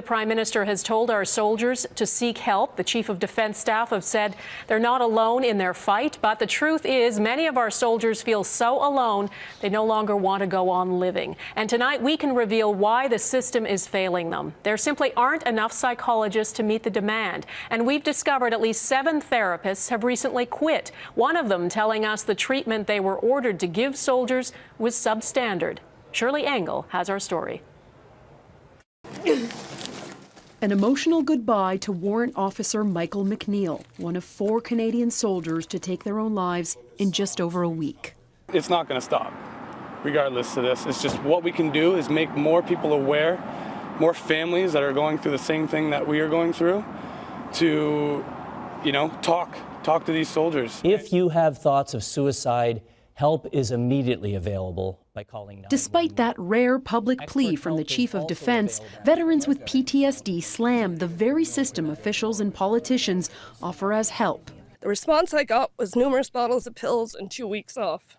Prime Minister has told our soldiers to seek help. The Chief of Defense Staff have said they're not alone in their fight, but the truth is many of our soldiers feel so alone they no longer want to go on living. And tonight we can reveal why the system is failing them. There simply aren't enough psychologists to meet the demand. And we've discovered at least 7 therapists have recently quit. One of them telling us the treatment they were ordered to give soldiers was substandard. Shirlee Engel has our story. An emotional goodbye to Warrant Officer Michael McNeil, one of 4 Canadian soldiers to take their own lives in just over a week. It's not going to stop, regardless of this. It's just what we can do is make more people aware, more families that are going through the same thing that we are going through, to, talk to these soldiers. If you have thoughts of suicide, help is immediately available by calling 911. Despite that rare public plea from the Chief of Defense, veterans with PTSD slam the very system officials and politicians offer as help. The response I got was numerous bottles of pills and 2 weeks off.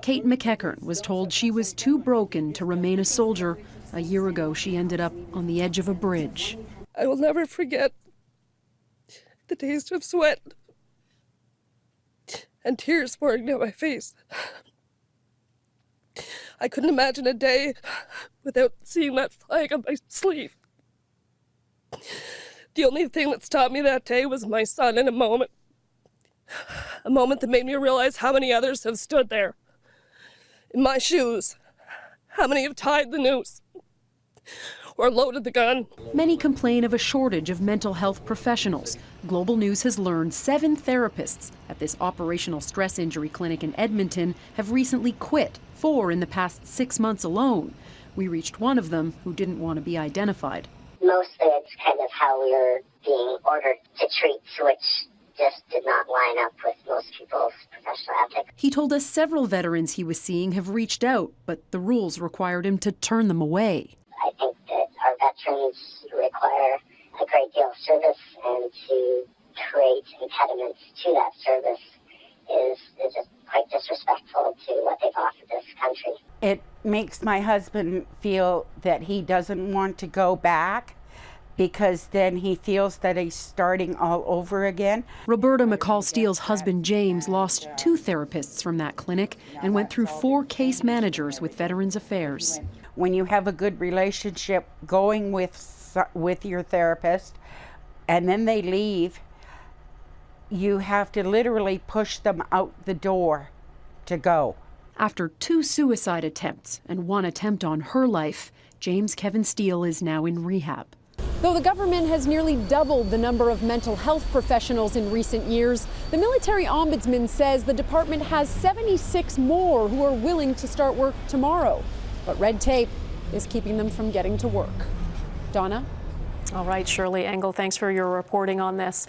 Kate McEachern was told she was too broken to remain a soldier. A year ago, she ended up on the edge of a bridge. I will never forget the taste of sweat and tears pouring down my face. I couldn't imagine a day without seeing that flag on my sleeve. The only thing that stopped me that day was my son in a moment that made me realize how many others have stood there in my shoes, how many have tied the noose or loaded the gun. Many complain of a shortage of mental health professionals. Global News has learned 7 therapists at this operational stress injury clinic in Edmonton have recently quit, 4 in the past 6 months alone. We reached one of them who didn't want to be identified. Mostly it's kind of how we were being ordered to treat, which just did not line up with most people's professional ethics. He told us several veterans he was seeing have reached out, but the rules required him to turn them away. I think that our veterans require a great deal of service, and to create impediments to that service is just quite disrespectful to what they've offered this country. It makes my husband feel that he doesn't want to go back, because then he feels that he's starting all over again. Roberta McCall-Steele's husband James lost 2 therapists from that clinic and went through 4 case managers with Veterans Affairs. When you have a good relationship going with your therapist and then they leave, you have to literally push them out the door to go. After 2 suicide attempts and 1 attempt on her life, James Kevin Steele is now in rehab. Though the government has nearly doubled the number of mental health professionals in recent years, the military ombudsman says the department has 76 more who are willing to start work tomorrow. But red tape is keeping them from getting to work. Donna? All right, Shirlee Engel, thanks for your reporting on this.